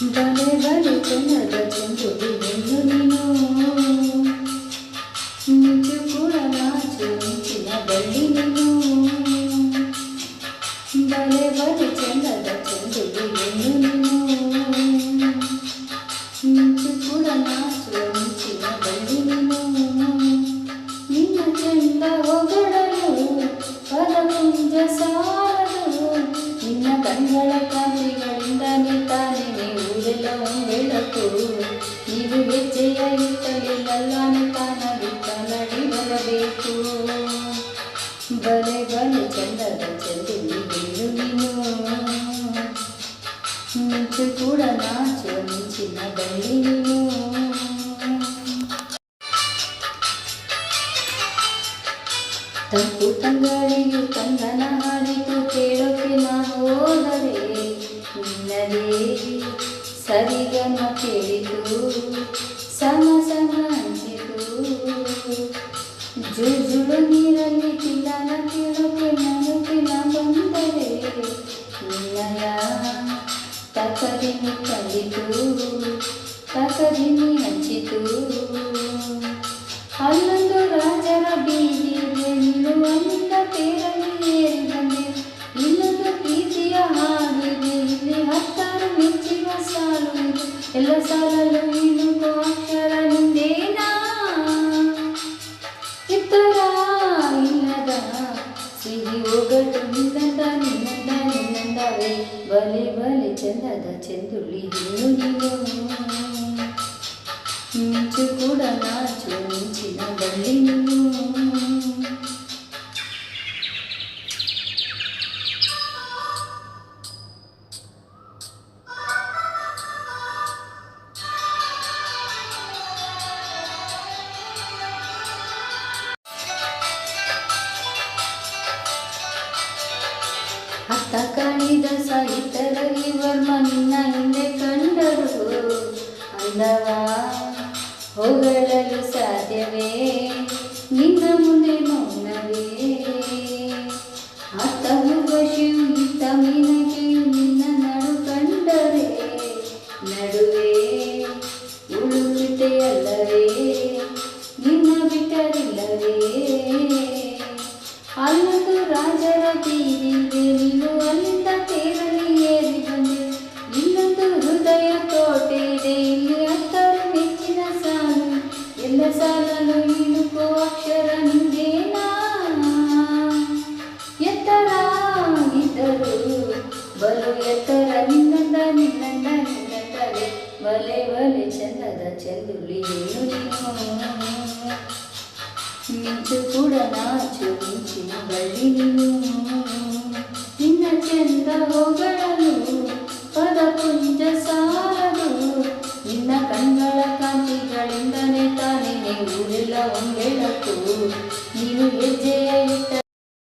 ಬಲೆ ಬಲೆ ಚೆನ್ನದ ಚೆಂದುಡಿ ಎಂದು ನೀನು ಮಿಂಚು ಕೂಡ ನಾಚು ಮಿಂಚಿನ ಬಳ್ಳಿ ನೀನು ಬಲೆ ಬಲೆ ಚೆನ್ನದ ಚೆಂದುಡಿ ಎಂದು ನೀನು ಮಿಂಚು ಕೂಡ ನಾಚು ಮಿಂಚಿನ ಬಳ್ಳಿ ನೀನು ನಿನ್ನ ಚೆಂದ ಹೊಗಳಲು ಪದಪುಂಜ ಸಾರದು ನಿನ್ನ ಕಣ್ಗಳ ಕಾಂತಿಗಳಿಂದಲೇ ತಾನೇ ಊರೆಲ್ಲ ಬೆಳಕು ನೀವು ಹೆಜ್ಜೆಯ ಇಟ್ಟಲಿಲ್ಲಲ್ಲಾನೆ ತಾನಗಿತ್ತ ನಡಿ ಬರಬೇಕು ಬಲೆ ಬಲೆ ಚಂದದ ಚೆಂದುಡಿ ಬೆಳ್ಳು ನೀನು ಮಿಂಚು ಕೂಡ ನಾಚುವ ಮಿಂಚಿನ ಬಳ್ಳಿ ನೀನು ತಂಪು ತಂಗಾಳಿಯು ತಂಗನ ಹಾಡಿತು ಕೇಳೋಕೆ ನಾ ಹೋದರೆ ನಿನ್ನದೇ ಸರಿಗಮ ಕೇಳಿತು ಸಮ ಸಮ ಅಂಚಿತು ಜುಳು ನೀರಲ್ಲಿ ತಿಲ್ಲನ ಕೇಳೋಕೆ ನನಗೆ ನಾ ಬಂದರೆ ನಿನ್ನಯ ತಕದಿನಿ ಕಂಡಿತು ತಕದಿನಿ ಹಂಚಿತು ಅಲ್ಲೊಂದು ರಾಜರ ಬೀದಿಗೆ ನಿಲ್ಲುವಂತ ತೇರಲ್ಲಿ ಏರಿ ಬಂದೆ ಇಲ್ಲೊಂದು ಪ್ರೀತಿಯ ಹಾಡಿದೆ ಇಲ್ಲಿ ಹತ್ತಾರು ಮೆಚ್ಚಿನ ಸಾಲು ಇದೆ ಎಲ್ಲ ಸಾಲಲು ಇನ್ನು ಅಕ್ಷರ ನಿಂದೇನಾ ಇತರ ಇಲ್ಲದ ಸಿಹಿ ಒಗಟು ನಿನ್ನಂದ ನಿನ್ನಂದ ನಿನ್ನಂದವೇ ಬಲೆ ಬಲೆ ಚಂದದ ಚೆಂದುಳ್ಳಿ ಇನ್ನು ನೀನು ಮಿಂಚು ಕೂಡ ನಾಚು ಮಿಂಚಿನ ಬಳ್ಳಿ ನೀನು ಅತ್ತ ಕಾಣಿದ ಸಾಹಿತ್ಯದ ವರ್ಮ ನಿನ್ನ ಹಿಂದೆ ಕಂಡರು ಅಂದವ ಹೊಗಳಲು ಸಾಧ್ಯವೇ ನಿನ್ನ ಮುಂದೆ ಮೌನವೇ ಅತ್ತ ಉರ್ವಶಿಯು ಇತ್ತ ಮೀನಕೆಯು ನಿನ್ನ ನಡು ಕಂಡರೆ ನಡುವೆ ಉಳುಕಿತೆಯಲ್ಲವೇ ನಿನ್ನ ಬಿಟ್ಟರಿಲ್ಲವೇ ಅಲ್ಲೊಂದು ರಾಜರ ಬೀದಿಗೆ ನೀನು ಅಲ್ಲಿಂದ ತೇರಲಿ ಏರಿ ಬಂದೆ ಇಲ್ಲೊಂದು ಹೃದಯ ಕೋಟೆ ಇದೆ ಇಲ್ಲಿ ಹತ್ತಾರು ಮೆಚ್ಚಿನ ಸಾಲು ಎಲ್ಲ ಸಾಲಲು ಇಣುಕೋ ಅಕ್ಷರ ನಿಂದೇನಾ ಎತ್ತರ ಇದ್ದರು ಬಲು ಎತ್ತರ ನಿನ್ನಂದ ನಿನ್ನಂದ ನಿನ್ನಂದಲೇ ಬಲೆ ಬಲೆ ಚಂದದ ಚೆಂದುಳ್ಳಿ ಏನು ನೀನು ಮಿಂಚು ಕೂಡ ನಾಚು ಮಿಂಚಿನ ಬಳ್ಳಿ ನೀನು ನಿನ್ನ ಚೆಂದ ಹೊಗಳಲು ಪದಪುಂಜ ಸಾರದು ನಿನ್ನ ಕಣ್ಗಳ ಕಾಂತಿಗಳಿಂದಲೇ ತಾನೇ ಊರೆಲ್ಲ ಬೆಳಕು ನೀನು ಹೆಜ್ಜೆಯ ಇಟ್ಟ